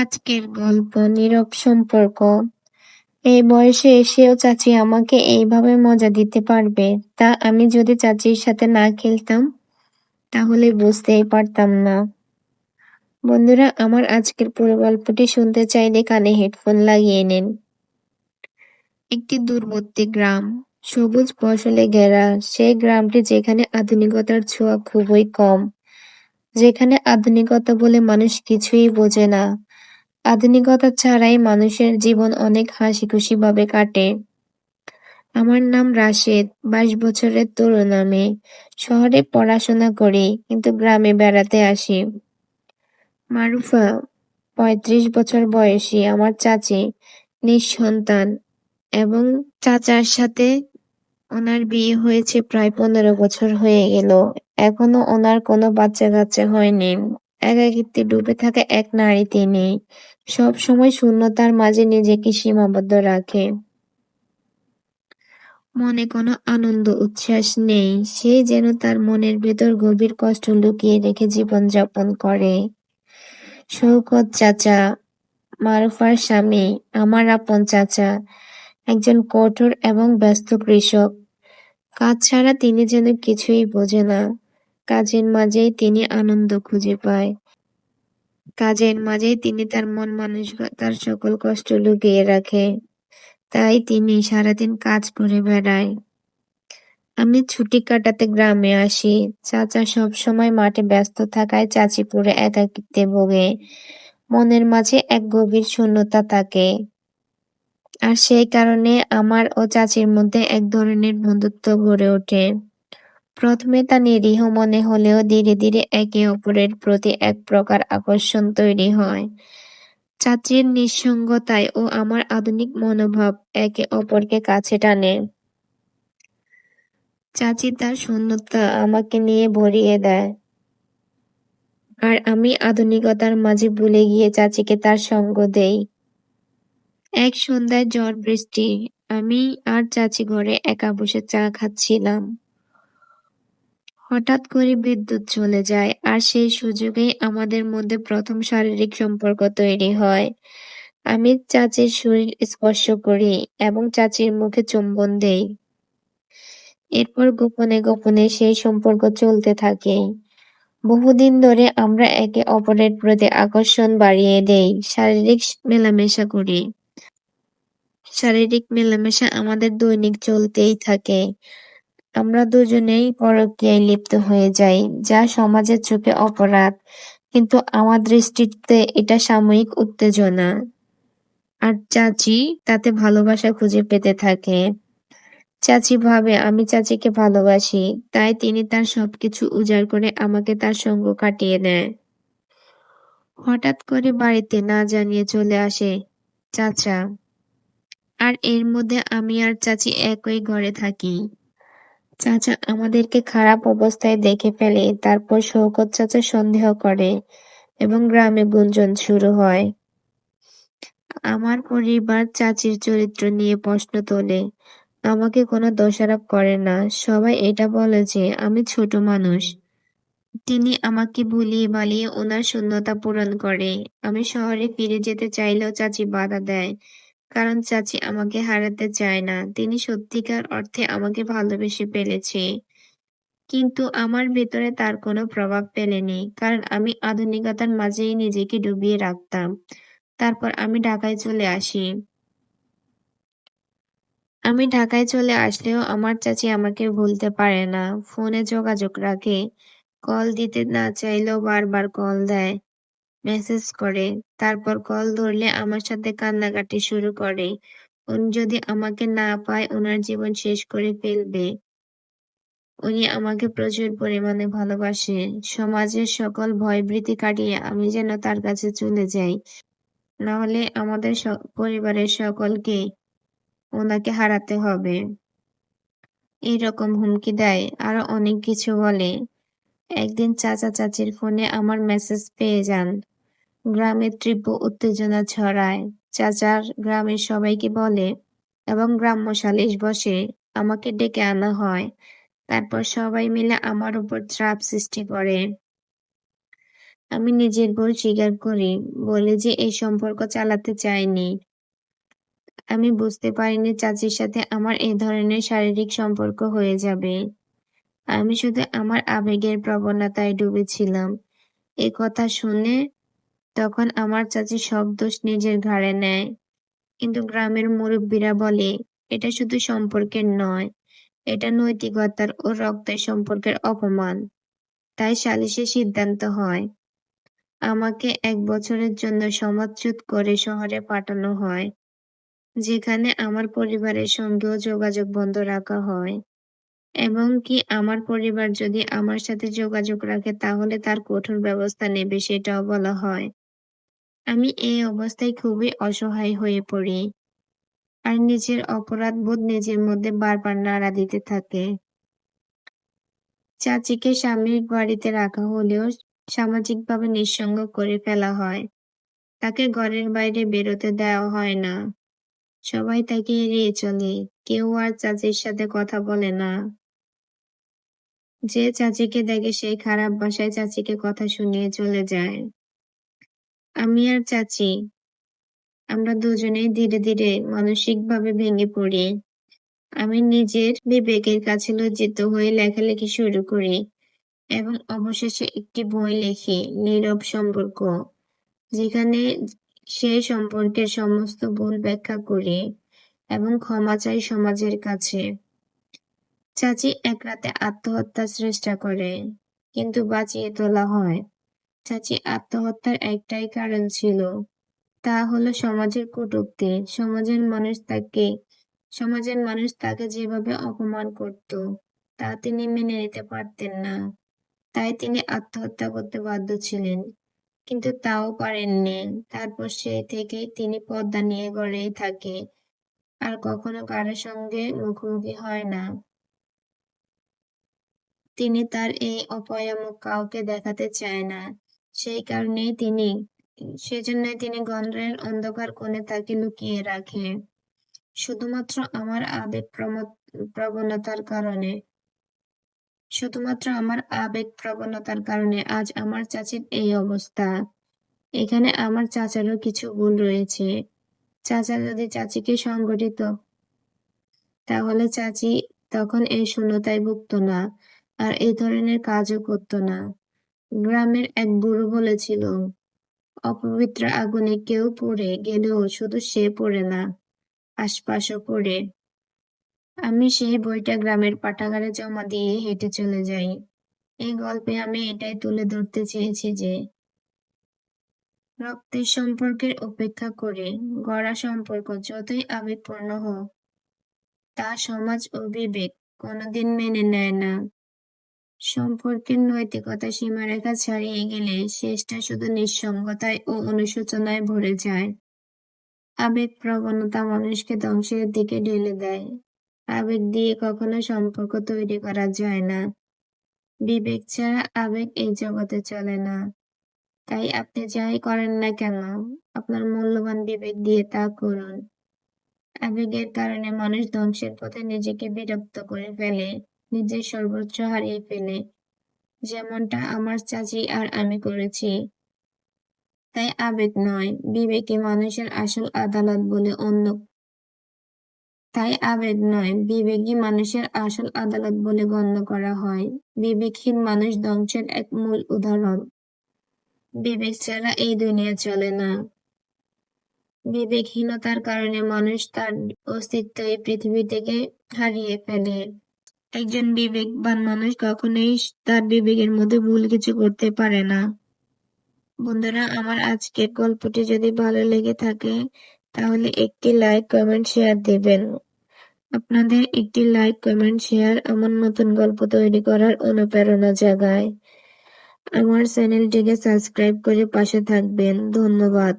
আজকের গল্প নীরব সম্পর্ক। এই বয়সে এসেও চাচি আমাকে এইভাবে মজা দিতে পারবে, তা আমি যদি চাচির সাথে না খেলতাম তাহলে বুঝতেই পারতাম না। বন্ধুরা, আমার আজকের পুরো গল্পটি শুনতে চাইলে কানে হেডফোন লাগিয়ে নিন। একটি দূরবর্তী গ্রাম, সবুজ ফসলে ঘেরা সেই গ্রামটি যেখানে আধুনিকতার ছোঁয়া খুবই কম, যেখানে আধুনিকতা বলে মানুষ কিছুই বোঝে না। আধুনিকতা ছাড়াই মানুষের জীবন অনেক হাসি-খুশি ভাবে কাটে। আমার নাম রাশেদ, 22 বছরের তরুণ আমি। শহরে পড়াশোনা করি, কিন্তু গ্রামে বেড়াতে আসি। মারুফা, 35 বছর বয়সী আমার চাচি, নিঃসন্তান, এবং চাচার সাথে ওনার বিয়ে হয়েছে প্রায় 15 বছর হয়ে গেল। এখনো ওনার কোনো বাচ্চা-কাচ্চা হয়নি। একাকিত্বে ডুবে থাকা এক নারী তিনি। সব সময় শূন্যতার মাঝে নিজেকে সীমাবদ্ধ রাখে। মনে কোনো আনন্দ উচ্ছ্বাস নেই। সে যেন তার মনের ভেতর গভীর কষ্ট লুকিয়ে রেখে জীবনযাপন করে। শওকত চাচা, মারুফার স্বামী, আমার আপন চাচা, একজন কঠোর এবং ব্যস্ত কৃষক। কাজ ছাড়া তিনি যেন কিছুই বোঝে না। কাজের মাঝেই তিনি আনন্দ খুঁজে পায়। কাজের মাঝেই তিনি তার মন মানসিকতার সকল কষ্ট লুকিয়ে রাখে। তাই তিনি সারাদিন কাজ করে বেড়ায়। আমি ছুটি কাটাতে গ্রামে আসি। চাচা সবসময় মাঠে ব্যস্ত থাকায় চাচি পুরো একাকিত্বে ভোগে। মনের মাঝে এক গভীর শূন্যতা থাকে। আর সেই কারণে আমার ও চাচির মধ্যে এক ধরনের বন্ধুত্ব গড়ে ওঠে। প্রথমে তা নিরীহ মনে হলেও ধীরে ধীরে একে অপরের প্রতি এক প্রকার আকর্ষণ তৈরি হয়। চাচির নিঃসঙ্গতায় ও আমার আধুনিক মনোভাব একে অপরকে কাছে টানে। চাচি তার শূন্যতা আমাকে নিয়ে ভরিয়ে দেয়, আর আমি আধুনিকতার মাঝে ভুলে গিয়ে চাচিকে তার সঙ্গ দেই। এক সন্ধ্যায় ঝড় বৃষ্টি, আমি আর চাচি ঘরে একা বসে চা খাচ্ছিলাম। হঠাৎ করে বিদ্যুৎ চলে যায়, আর সেই সুযোগেই আমাদের মধ্যে প্রথম শারীরিক সম্পর্ক তৈরি হয়। আমি চাচির শরীর স্পর্শ করি এবং চাচির মুখে চুম্বন দেই। এরপর গোপনে গোপনে সেই সম্পর্ক চলতে থাকে। বহুদিন ধরে আমরা একে অপরের প্রতি আকর্ষণ বাড়িয়ে দেই, মেলামেশা করি। শারীরিক মেলামেশা আমাদের দৈনিক চলতেই থাকে। আমরা দুজনেই পরকীয়ায় লিপ্ত হয়ে যাই, যা সমাজের চোখে অপরাধ, কিন্তু আমার দৃষ্টিতে এটা সাময়িক উত্তেজনা। আর চাচি তাতে ভালোবাসা খুঁজে পেতে থাকে। চাচি ভাবে আমি চাচিকে ভালোবাসি, তাই তিনি তার সবকিছু উজাড় করে আমাকে তার সঙ্গ কাটিয়ে দেয়। হঠাৎ করে বাড়িতে না জানিয়ে চলে আসে চাচা, আর এর মধ্যে আমি আর চাচি একই ঘরে থাকি। চাচা আমাদেরকে খারাপ অবস্থায় দেখে ফেলে, তারপর শওকত চাচা সন্দেহ করে এবং গ্রামে গুঞ্জন শুরু হয়। আমার পরিবার চাচির চরিত্র নিয়ে প্রশ্ন তোলে। আমাকে কোনো দোষারোপ করে না, সবাই এটা বলে যে আমি ছোট মানুষ। তিনি আমাকে ভুলিয়ে বালিয়ে ওনার শূন্যতা পূরণ করে। আমি শহরে ফিরে যেতে চাইলেও চাচি বাধা দেয়, কারণ চাচি আমাকে হারাতে চায় না। তিনি সত্যিকার অর্থে আমাকে ভালোবেসে ফেলেছে, কিন্তু আমার ভেতরে তার কোনো প্রভাব ফেলেনি, কারণ আমি আধুনিকতার মাঝেই নিজেকে ডুবিয়ে রাখতাম। তারপর আমি ঢাকায় চলে আসি। আমি ঢাকায় চলে আসলেও আমার চাচি আমাকে ভুলতে পারে না। ফোনে যোগাযোগ রাখে, কল দিতে না চাইলেও বারবার কল দেয়, মেসেজ করে। তারপর কল ধরলে আমার সাথে কান্নাকাটি শুরু করে। উনি যদি আমাকে না পায় ওনার জীবন শেষ করে ফেলবে। উনি আমাকে প্রচুর পরিমাণে ভালোবাসেন। সমাজের সকল ভয়ভীতি কাটিয়ে আমি যেন তার কাছে চলে যাই, নাহলে আমাদের পরিবারের সকলকে ওনাকে হারাতে হবে। এইরকম হুমকি দেয়, আরো অনেক কিছু বলে। একদিন চাচা চাচির ফোনে আমার মেসেজ পেয়ে যান। গ্রামে তীব্র উত্তেজনা ছড়ায়। চাচার গ্রামের সবাইকে বলে এবং গ্রাম্য সালিশ বসে। আমাকে ডেকে আনা হয়। তারপর সবাই মিলে আমার উপর চাপ সৃষ্টি করে। আমি নিজের ভুল স্বীকার করি, বলি যে এই সম্পর্ক চালাতে চাইনি। আমি বুঝতে পারিনি চাচির সাথে আমার এ ধরনের শারীরিক সম্পর্ক হয়ে যাবে। আমি শুধু আমার আবেগের প্রবণতায় ডুবেছিলাম। এ কথা শুনে তখন আমার চাচি সব দোষ নিজের ঘাড়ে নেয়। কিন্তু গ্রামের মুরব্বীরা বলে, এটা শুধু সম্পর্কের নয়, এটা নৈতিকতার ও রক্তের সম্পর্কের অপমান। তাই সালিশে সিদ্ধান্ত হয়। আমাকে ১ বছরের জন্য সমাজচ্যুত করে শহরে পাঠানো হয়, যেখানে আমার পরিবারের সঙ্গেও যোগাযোগ বন্ধ রাখা হয়। এবং কি আমার পরিবার যদি আমার সাথে যোগাযোগ রাখে তাহলে তার কঠোর ব্যবস্থা নেবে সেটাও বলা হয়। আমি এই অবস্থায় খুবই অসহায় হয়ে পড়ি। আর নিজের অপরাধবোধ নিজের মধ্যে বারবার নাড়া দিতে থাকে। চাচিকে স্বামীর বাড়িতে রাখা হলেও সামাজিকভাবে নিঃসঙ্গ করে ফেলা হয়। তাকে ঘরের বাইরে বেরোতে দেওয়া হয় না। সবাই তাকে এড়িয়ে চলে। কেউ আর চাচির সাথে কথা বলে না। যে চাচিকে দেখে সেই খারাপ ভাষায় চাচিকে কথা শুনিয়ে চলে যায়। আমি আর চাচি, আমরা দুজনেই ধীরে ধীরে মানসিকভাবে ভেঙে পড়ি। আমি নিজের বিবেকের কাছে লজ্জিত হয়ে লেখালেখি শুরু করি এবং অবশেষে একটি বই লিখি, নীরব সম্পর্ক, যেখানে সেই সম্পর্কের সমস্ত ভুল ব্যাখ্যা করি এবং ক্ষমা চাই সমাজের কাছে। চাচি এক রাতে আত্মহত্যার চেষ্টা করে, কিন্তু বাঁচিয়ে তোলা হয়। চাচি আত্মহত্যার একটাই কারণ ছিল, তা হলো সমাজের কটূক্তি। সমাজের মানুষ তাকে যেভাবে অপমান করত, তা তিনি মেনে নিতে পারতেন না। তাই তিনি আত্মহত্যা করতে বাধ্য ছিলেন, কিন্তু তাও পারেননি। তারপর সেই থেকেই তিনি পর্দা নিয়ে গড়েই থাকে, আর কখনো কারো সঙ্গে মুখোমুখি হয় না। তিনি তার এই অপয়ামক কাউকে দেখাতে চায় না। সেজন্যই তিনি ঘরের অন্ধকার কোণে তাকে লুকিয়ে রাখে। শুধুমাত্র আমার আবেগ প্রবণতার কারণে আজ আমার চাচির এই অবস্থা। এখানে আমার চাচারও কিছু ভুল রয়েছে। চাচা যদি চাচিকে সংগঠিত, তাহলে চাচি তখন এই শূন্যতায় ভুগত না, আর এই ধরনের কাজও করত না। গ্রামের এক বুড়ো বলেছিল, অপবিত্র আগুনে কেউ পড়ে গেলেও শুধু সে পড়ে না, আশপাশও পড়ে। আমি সেই বইটা গ্রামের পাঠাগারে জমা দিয়ে হেঁটে চলে যাই। এই গল্পে আমি এটাই তুলে ধরতে চেয়েছি যে রক্তের সম্পর্কের উপেক্ষা করে গড়া সম্পর্ক যতই আবেগপূর্ণ হোক, তা সমাজ ও বিবেক কোনোদিন মেনে নেয় না। সম্পর্কের নৈতিকতা সীমারেখা ছাড়িয়ে গেলে শেষটা শুধু নিঃসঙ্গতায় ও অনুশোচনায় ভরে যায়। আবেগ প্রবণতা মানুষকে ধ্বংসের দিকে ঢেলে দেয়। আবেগ দিয়ে কখনো সম্পর্ক তৈরি করা যায় না। বিবেক ছাড়া আবেগ এই জগতে চলে না। তাই আপনি যাই করেন না কেন, আপনার মূল্যবান বিবেক দিয়ে তা করুন। আবেগের কারণে মানুষ ধ্বংসের পথে নিজেকে বিরক্ত করে ফেলে, নিজের সর্বোচ্চ হারিয়ে ফেলে, যেমনটা আমার চাচি আর আমি করেছি। তাই আবেগ নয়, বিবেকই মানুষের আসল আদালত বলে গণ্য করা হয়। বিবেকহীন মানুষ ধ্বংসের এক মূল উদাহরণ। বিবেক ছাড়া এই দুনিয়া চলে না। বিবেকহীনতার কারণে মানুষ তার অস্তিত্ব এই পৃথিবী থেকে হারিয়ে ফেলে। একজন বিবেকবান মানুষ কখনোই তার বিবেকের মধ্যে ভুল কিছু করতে পারে না। বন্ধুরা, আমার আজকের গল্পটি যদি ভালো লেগে থাকে তাহলে একটি লাইক, কমেন্ট, শেয়ার দেবেন। আপনাদের একটি লাইক, কমেন্ট, শেয়ার আমার নতুন গল্প তৈরি করার অনুপ্রেরণা জাগায়। আমার চ্যানেলটিকে সাবস্ক্রাইব করে পাশে থাকবেন। ধন্যবাদ।